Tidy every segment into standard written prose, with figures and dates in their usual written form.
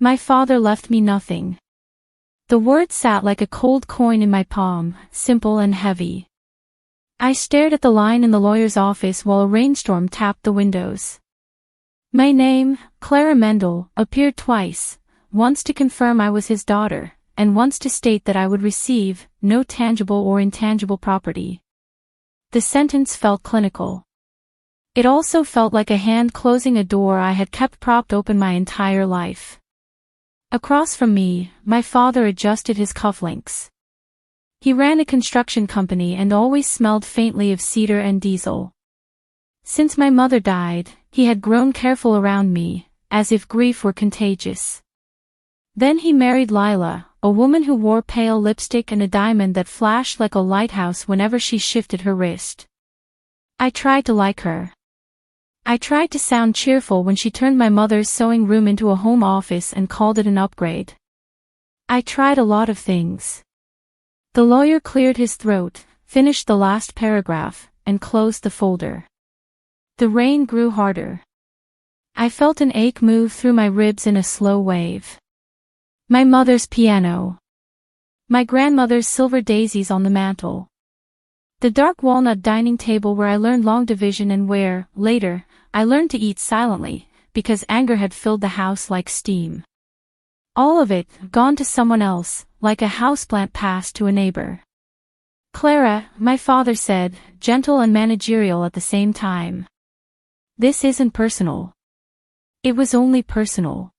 My father left me nothing. The word sat like a cold coin in my palm, simple and heavy. I stared at the line in the lawyer's office while a rainstorm tapped the windows. My name, Clara Mendel, appeared twice, once to confirm I was his daughter, and once to state that I would receive no tangible or intangible property. The sentence felt clinical. It also felt like a hand closing a door I had kept propped open my entire life. Across from me, my father adjusted his cufflinks. He ran a construction company and always smelled faintly of cedar and diesel. Since my mother died, he had grown careful around me, as if grief were contagious. Then he married Lila, a woman who wore pale lipstick and a diamond that flashed like a lighthouse whenever she shifted her wrist. I tried to like her. I tried to sound cheerful when she turned my mother's sewing room into a home office and called it an upgrade. I tried a lot of things. The lawyer cleared his throat, finished the last paragraph, and closed the folder. The rain grew harder. I felt an ache move through my ribs in a slow wave. My mother's piano. My grandmother's silver daisies on the mantel. The dark walnut dining table where I learned long division and where, later, I learned to eat silently, because anger had filled the house like steam. All of it, gone to someone else, like a houseplant passed to a neighbor. Clara, my father said, gentle and managerial at the same time. This isn't personal. It was only personal.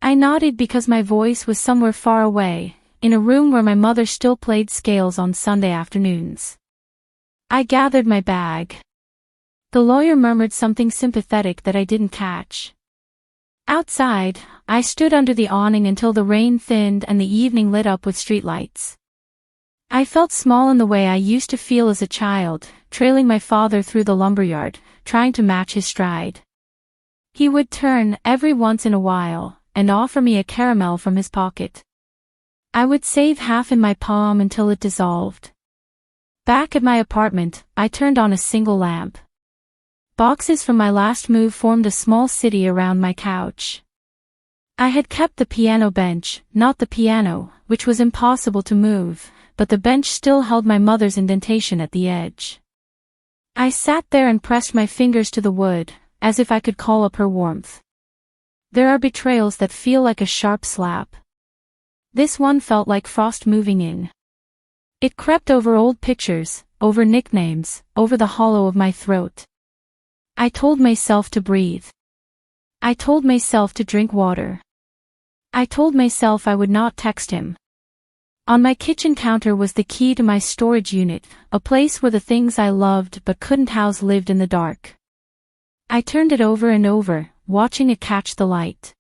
I nodded because my voice was somewhere far away, in a room where my mother still played scales on Sunday afternoons. I gathered my bag. The lawyer murmured something sympathetic that I didn't catch. Outside, I stood under the awning until the rain thinned and the evening lit up with streetlights. I felt small in the way I used to feel as a child, trailing my father through the lumberyard, trying to match his stride. He would turn, every once in a while, and offer me a caramel from his pocket. I would save half in my palm until it dissolved. Back at my apartment, I turned on a single lamp. Boxes from my last move formed a small city around my couch. I had kept the piano bench, not the piano, which was impossible to move, but the bench still held my mother's indentation at the edge. I sat there and pressed my fingers to the wood, as if I could call up her warmth. There are betrayals that feel like a sharp slap. This one felt like frost moving in. It crept over old pictures, over nicknames, over the hollow of my throat. I told myself to breathe. I told myself to drink water. I told myself I would not text him. On my kitchen counter was the key to my storage unit, a place where the things I loved but couldn't house lived in the dark. I turned it over and over, watching it catch the light.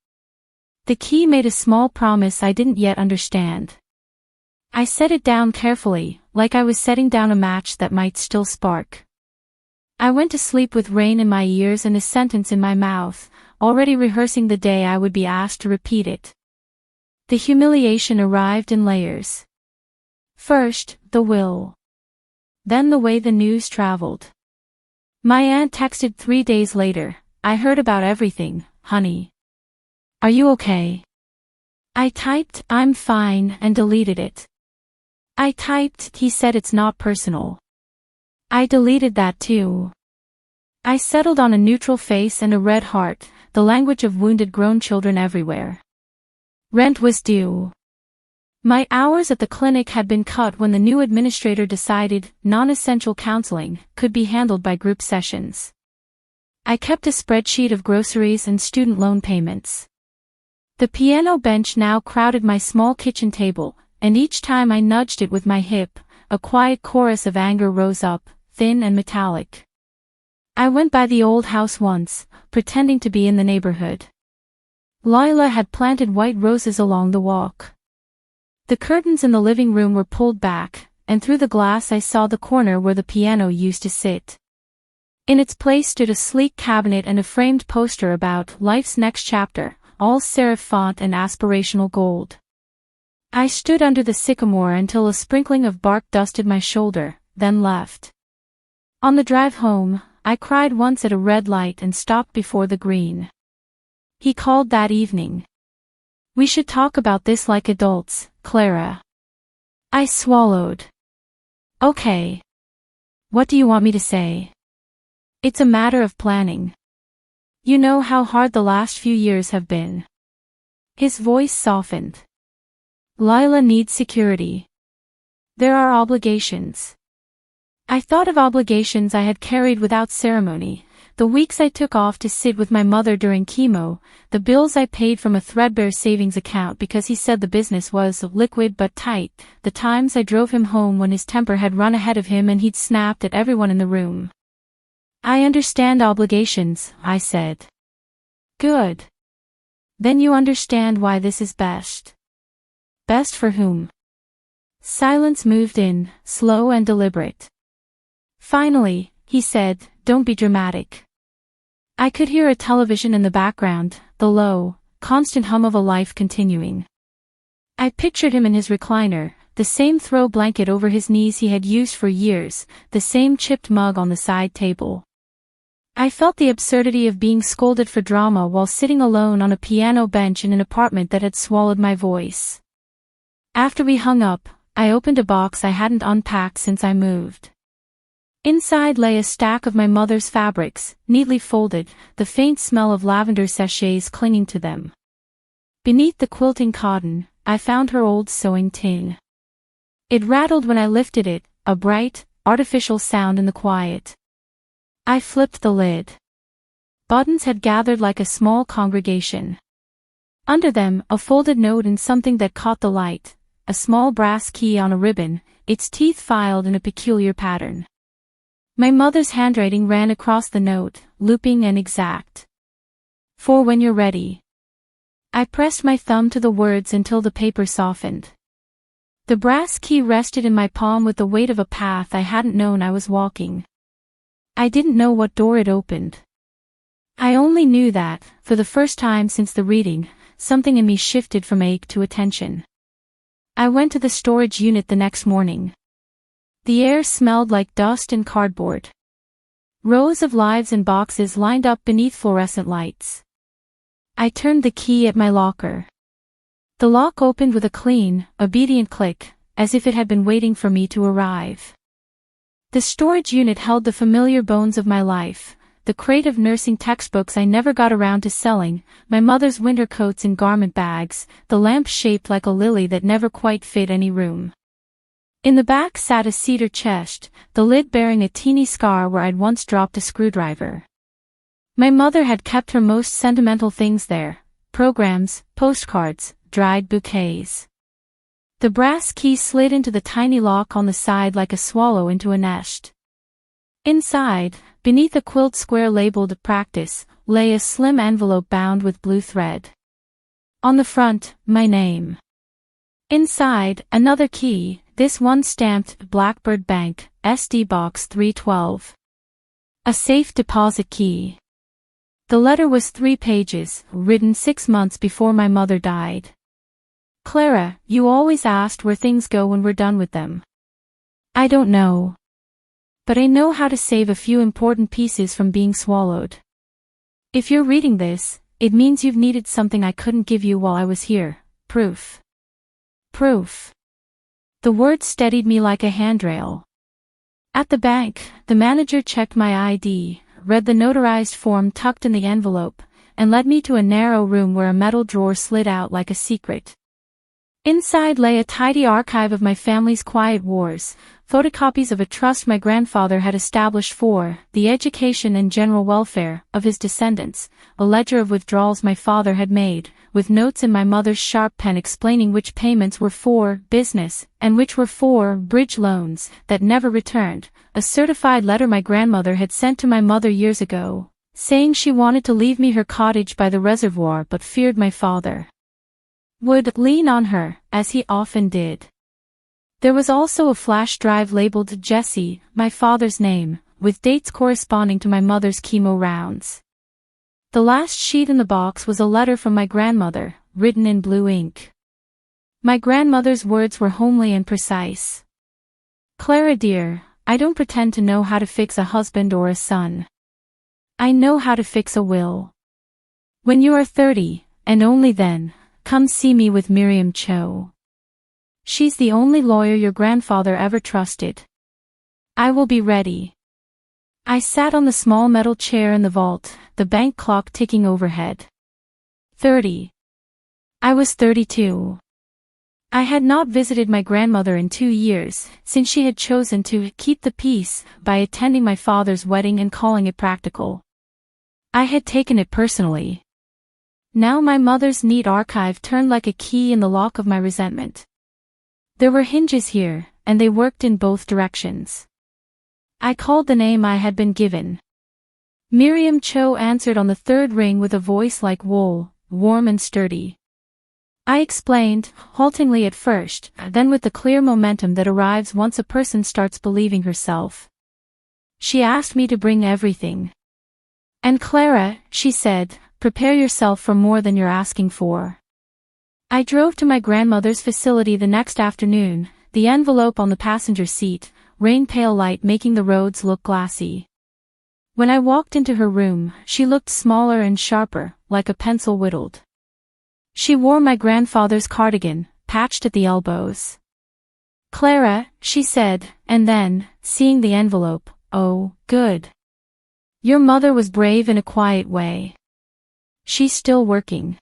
The key made a small promise I didn't yet understand. I set it down carefully, like I was setting down a match that might still spark. I went to sleep with rain in my ears and a sentence in my mouth, already rehearsing the day I would be asked to repeat it. The humiliation arrived in layers. First, the will. Then the way the news traveled. My aunt texted 3 days later, "I heard about everything, honey. Are you okay?" I typed, "I'm fine," and deleted it. I typed, "He said it's not personal." I deleted that too. I settled on a neutral face and a red heart, the language of wounded grown children everywhere. Rent was due. My hours at the clinic had been cut when the new administrator decided non-essential counseling could be handled by group sessions. I kept a spreadsheet of groceries and student loan payments. The piano bench now crowded my small kitchen table, and each time I nudged it with my hip, a quiet chorus of anger rose up, thin and metallic. I went by the old house once, pretending to be in the neighborhood. Lila had planted white roses along the walk. The curtains in the living room were pulled back, and through the glass I saw the corner where the piano used to sit. In its place stood a sleek cabinet and a framed poster about life's next chapter, all serif font and aspirational gold. I stood under the sycamore until a sprinkling of bark dusted my shoulder, then left. On the drive home, I cried once at a red light and stopped before the green. He called that evening. We should talk about this like adults, Clara. I swallowed. Okay. What do you want me to say? It's a matter of planning. You know how hard the last few years have been. His voice softened. Lila needs security. There are obligations. I thought of obligations I had carried without ceremony, the weeks I took off to sit with my mother during chemo, the bills I paid from a threadbare savings account because he said the business was liquid but tight, the times I drove him home when his temper had run ahead of him and he'd snapped at everyone in the room. I understand obligations, I said. Good. Then you understand why this is best. Best for whom? Silence moved in, slow and deliberate. Finally, he said, don't be dramatic. I could hear a television in the background, the low, constant hum of a life continuing. I pictured him in his recliner, the same throw blanket over his knees he had used for years, the same chipped mug on the side table. I felt the absurdity of being scolded for drama while sitting alone on a piano bench in an apartment that had swallowed my voice. After we hung up, I opened a box I hadn't unpacked since I moved. Inside lay a stack of my mother's fabrics, neatly folded, the faint smell of lavender sachets clinging to them. Beneath the quilting cotton, I found her old sewing tin. It rattled when I lifted it, a bright, artificial sound in the quiet. I flipped the lid. Buttons had gathered like a small congregation. Under them, a folded note and something that caught the light, a small brass key on a ribbon, its teeth filed in a peculiar pattern. My mother's handwriting ran across the note, looping and exact. For when you're ready. I pressed my thumb to the words until the paper softened. The brass key rested in my palm with the weight of a path I hadn't known I was walking. I didn't know what door it opened. I only knew that, for the first time since the reading, something in me shifted from ache to attention. I went to the storage unit the next morning. The air smelled like dust and cardboard. Rows of lives and boxes lined up beneath fluorescent lights. I turned the key at my locker. The lock opened with a clean, obedient click, as if it had been waiting for me to arrive. The storage unit held the familiar bones of my life, the crate of nursing textbooks I never got around to selling, my mother's winter coats in garment bags, the lamp shaped like a lily that never quite fit any room. In the back sat a cedar chest, the lid bearing a teeny scar where I'd once dropped a screwdriver. My mother had kept her most sentimental things there, programs, postcards, dried bouquets. The brass key slid into the tiny lock on the side like a swallow into a nest. Inside, beneath a quilt square labeled "Practice," lay a slim envelope bound with blue thread. On the front, my name. Inside, another key, this one stamped Blackbird Bank, SD Box 312. A safe deposit key. The letter was 3 pages, written 6 months before my mother died. Clara, you always asked where things go when we're done with them. I don't know. But I know how to save a few important pieces from being swallowed. If you're reading this, it means you've needed something I couldn't give you while I was here. Proof. Proof. The word steadied me like a handrail. At the bank, the manager checked my ID, read the notarized form tucked in the envelope, and led me to a narrow room where a metal drawer slid out like a secret. Inside lay a tidy archive of my family's quiet wars, photocopies of a trust my grandfather had established for the education and general welfare of his descendants, a ledger of withdrawals my father had made, with notes in my mother's sharp pen explaining which payments were for business and which were for bridge loans that never returned, a certified letter my grandmother had sent to my mother years ago, saying she wanted to leave me her cottage by the reservoir but feared my father would lean on her, as he often did. There was also a flash drive labeled Jesse, my father's name, with dates corresponding to my mother's chemo rounds. The last sheet in the box was a letter from my grandmother, written in blue ink. My grandmother's words were homely and precise. Clara dear, I don't pretend to know how to fix a husband or a son. I know how to fix a will. When you are 30, and only then, come see me with Miriam Cho. She's the only lawyer your grandfather ever trusted. I will be ready. I sat on the small metal chair in the vault, the bank clock ticking overhead. 30. I was 32. I had not visited my grandmother in 2 years, since she had chosen to keep the peace by attending my father's wedding and calling it practical. I had taken it personally. Now my mother's neat archive turned like a key in the lock of my resentment. There were hinges here, and they worked in both directions. I called the name I had been given. Miriam Cho answered on the third ring with a voice like wool, warm and sturdy. I explained, haltingly at first, then with the clear momentum that arrives once a person starts believing herself. She asked me to bring everything. And Clara, she said, prepare yourself for more than you're asking for. I drove to my grandmother's facility the next afternoon, the envelope on the passenger seat, rain-pale light making the roads look glassy. When I walked into her room, she looked smaller and sharper, like a pencil whittled. She wore my grandfather's cardigan, patched at the elbows. Clara, she said, and then, seeing the envelope, oh, good. Your mother was brave in a quiet way. She's still working.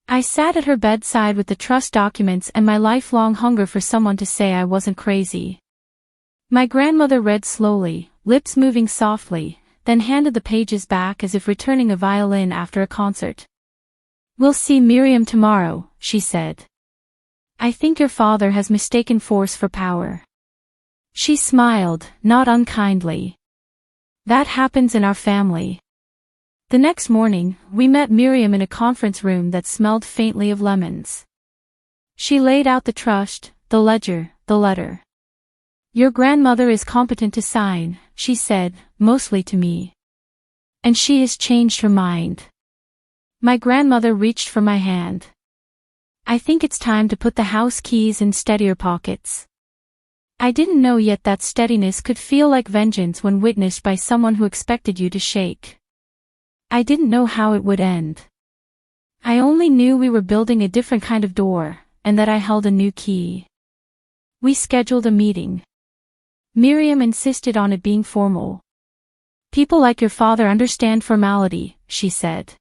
I sat at her bedside with the trust documents and my lifelong hunger for someone to say I wasn't crazy. My grandmother read slowly, lips moving softly, then handed the pages back as if returning a violin after a concert. We'll see Miriam tomorrow, she said. I think your father has mistaken force for power. She smiled, not unkindly. That happens in our family. The next morning, we met Miriam in a conference room that smelled faintly of lemons. She laid out the trust, the ledger, the letter. Your grandmother is competent to sign, she said, mostly to me. And she has changed her mind. My grandmother reached for my hand. I think it's time to put the house keys in steadier pockets. I didn't know yet that steadiness could feel like vengeance when witnessed by someone who expected you to shake. I didn't know how it would end. I only knew we were building a different kind of door, and that I held a new key. We scheduled a meeting. Miriam insisted on it being formal. People like your father understand formality, she said.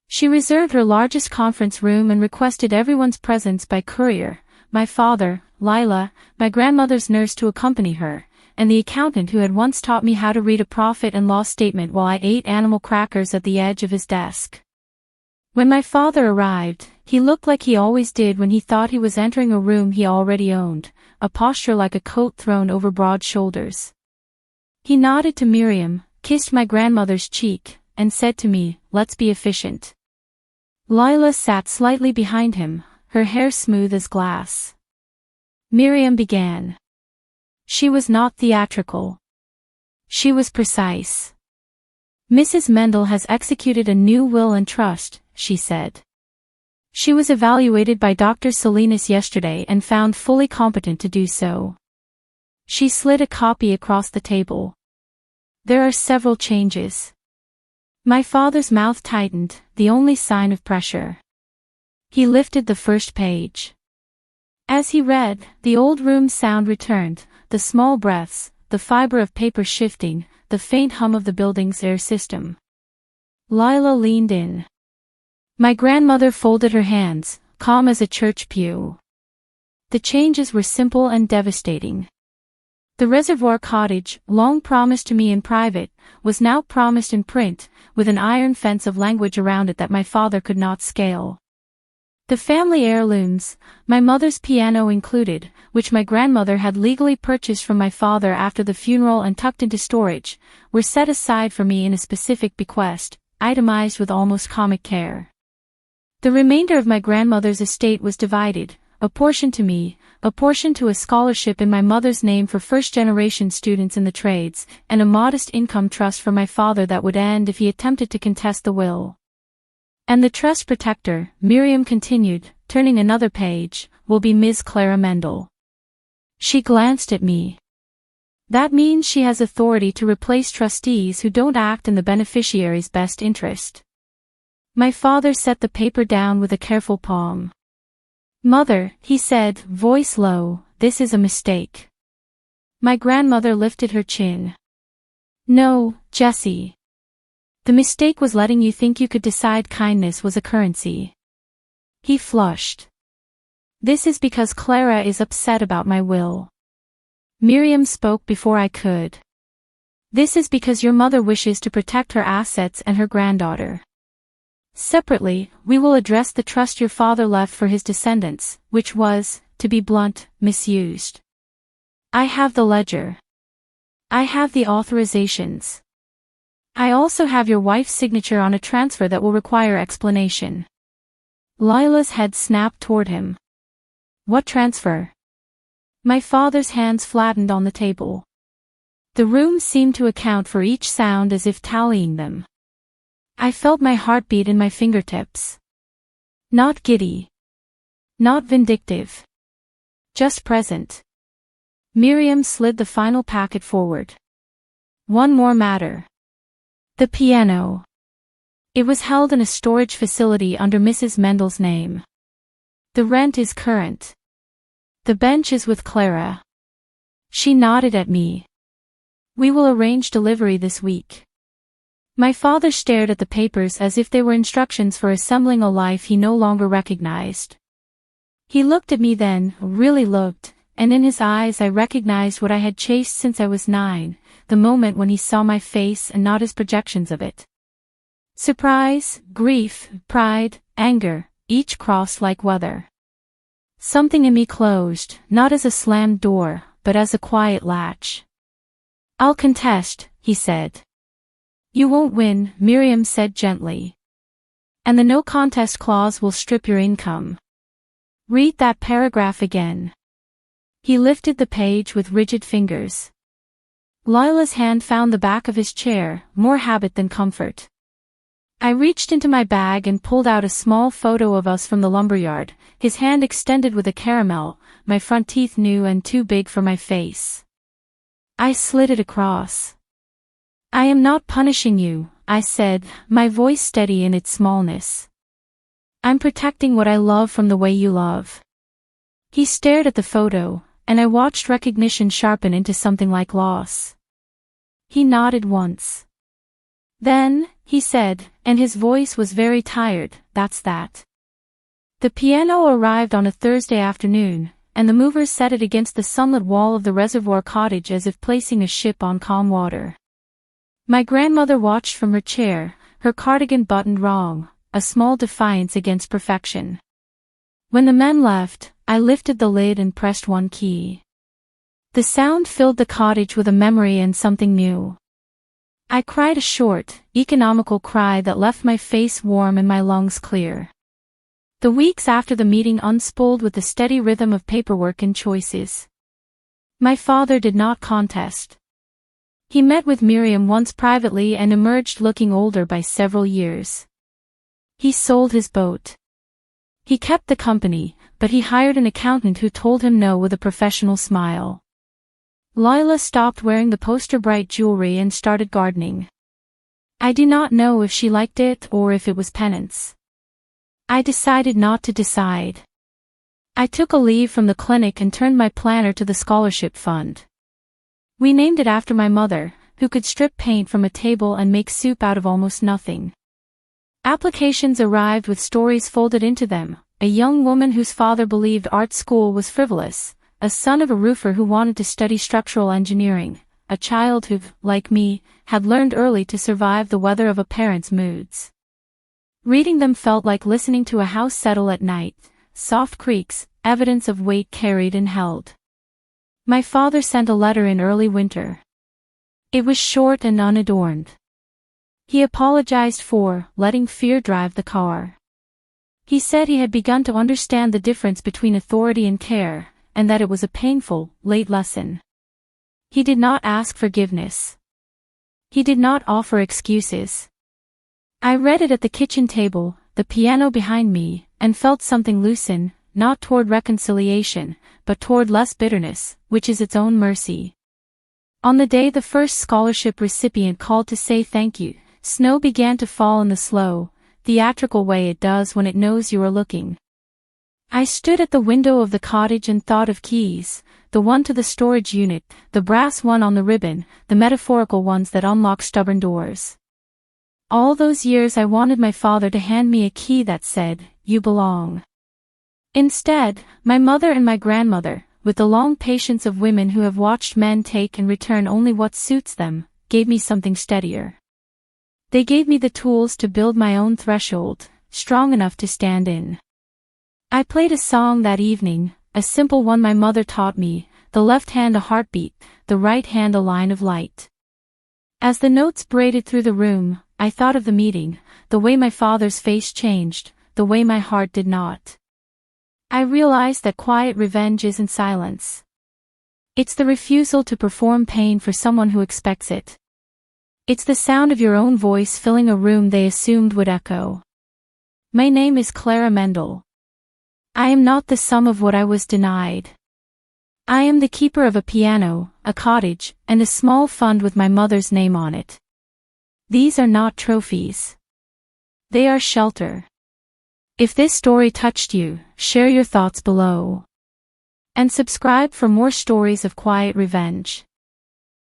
She reserved her largest conference room and requested everyone's presence by courier, my father, Lila, my grandmother's nurse to accompany her, and the accountant who had once taught me how to read a profit and loss statement while I ate animal crackers at the edge of his desk. When my father arrived, he looked like he always did when he thought he was entering a room he already owned, a posture like a coat thrown over broad shoulders. He nodded to Miriam, kissed my grandmother's cheek, and said to me, let's be efficient. Lila sat slightly behind him, her hair smooth as glass. Miriam began. She was not theatrical. She was precise. Mrs. Mendel has executed a new will and trust, she said. She was evaluated by Dr. Salinas yesterday and found fully competent to do so. She slid a copy across the table. There are several changes. My father's mouth tightened, the only sign of pressure. He lifted the first page. As he read, the old room sound returned, the small breaths, the fiber of paper shifting, the faint hum of the building's air system. Lila leaned in. My grandmother folded her hands, calm as a church pew. The changes were simple and devastating. The Reservoir Cottage, long promised to me in private, was now promised in print, with an iron fence of language around it that my father could not scale. The family heirlooms, my mother's piano included, which my grandmother had legally purchased from my father after the funeral and tucked into storage, were set aside for me in a specific bequest, itemized with almost comic care. The remainder of my grandmother's estate was divided, a portion to me, a portion to a scholarship in my mother's name for first-generation students in the trades, and a modest income trust for my father that would end if he attempted to contest the will. And the trust protector, Miriam continued, turning another page, will be Ms. Clara Mendel. She glanced at me. That means she has authority to replace trustees who don't act in the beneficiary's best interest. My father set the paper down with a careful palm. "Mother," he said, voice low, "this is a mistake." My grandmother lifted her chin. "No, Jessie. The mistake was letting you think you could decide kindness was a currency." He flushed. "This is because Clara is upset about my will." Miriam spoke before I could. "This is because your mother wishes to protect her assets and her granddaughter. Separately, we will address the trust your father left for his descendants, which was, to be blunt, misused. I have the ledger. I have the authorizations. I also have your wife's signature on a transfer that will require explanation." Lila's head snapped toward him. "What transfer?" My father's hands flattened on the table. The room seemed to account for each sound as if tallying them. I felt my heartbeat in my fingertips. Not giddy. Not vindictive. Just present. Miriam slid the final packet forward. "One more matter. The piano. It was held in a storage facility under Mrs. Mendel's name. The rent is current. The bench is with Clara." She nodded at me. "We will arrange delivery this week." My father stared at the papers as if they were instructions for assembling a life he no longer recognized. He looked at me then, really looked, and in his eyes I recognized what I had chased since I was 9, the moment when he saw my face and not his projections of it. Surprise, grief, pride, anger, each crossed like weather. Something in me closed, not as a slammed door, but as a quiet latch. "I'll contest," he said. "You won't win," Miriam said gently. "And the no contest clause will strip your income." "Read that paragraph again." He lifted the page with rigid fingers. Lila's hand found the back of his chair, more habit than comfort. I reached into my bag and pulled out a small photo of us from the lumberyard, his hand extended with a caramel, my front teeth new and too big for my face. I slid it across. "I am not punishing you," I said, my voice steady in its smallness. "I'm protecting what I love from the way you love." He stared at the photo, and I watched recognition sharpen into something like loss. He nodded once. "Then," he said, and his voice was very tired, "that's that." The piano arrived on a Thursday afternoon, and the movers set it against the sunlit wall of the reservoir cottage as if placing a ship on calm water. My grandmother watched from her chair, her cardigan buttoned wrong, a small defiance against perfection. When the men left, I lifted the lid and pressed one key. The sound filled the cottage with a memory and something new. I cried a short, economical cry that left my face warm and my lungs clear. The weeks after the meeting unspooled with the steady rhythm of paperwork and choices. My father did not contest. He met with Miriam once privately and emerged looking older by several years. He sold his boat. He kept the company, but he hired an accountant who told him no with a professional smile. Lila stopped wearing the poster-bright jewelry and started gardening. I do not know if she liked it or if it was penance. I decided not to decide. I took a leave from the clinic and turned my planner to the scholarship fund. We named it after my mother, who could strip paint from a table and make soup out of almost nothing. Applications arrived with stories folded into them, a young woman whose father believed art school was frivolous, a son of a roofer who wanted to study structural engineering, a child who, like me, had learned early to survive the weather of a parent's moods. Reading them felt like listening to a house settle at night, soft creaks, evidence of weight carried and held. My father sent a letter in early winter. It was short and unadorned. He apologized for letting fear drive the car. He said he had begun to understand the difference between authority and care, and that it was a painful, late lesson. He did not ask forgiveness. He did not offer excuses. I read it at the kitchen table, the piano behind me, and felt something loosen, not toward reconciliation, but toward less bitterness, which is its own mercy. On the day the first scholarship recipient called to say thank you, snow began to fall in the slow, theatrical way it does when it knows you are looking. I stood at the window of the cottage and thought of keys, the one to the storage unit, the brass one on the ribbon, the metaphorical ones that unlock stubborn doors. All those years I wanted my father to hand me a key that said, "You belong." Instead, my mother and my grandmother, with the long patience of women who have watched men take and return only what suits them, gave me something steadier. They gave me the tools to build my own threshold, strong enough to stand in. I played a song that evening, a simple one my mother taught me, the left hand a heartbeat, the right hand a line of light. As the notes braided through the room, I thought of the meeting, the way my father's face changed, the way my heart did not. I realized that quiet revenge isn't silence. It's the refusal to perform pain for someone who expects it. It's the sound of your own voice filling a room they assumed would echo. My name is Clara Mendel. I am not the sum of what I was denied. I am the keeper of a piano, a cottage, and a small fund with my mother's name on it. These are not trophies. They are shelter. If this story touched you, share your thoughts below. And subscribe for more stories of quiet revenge.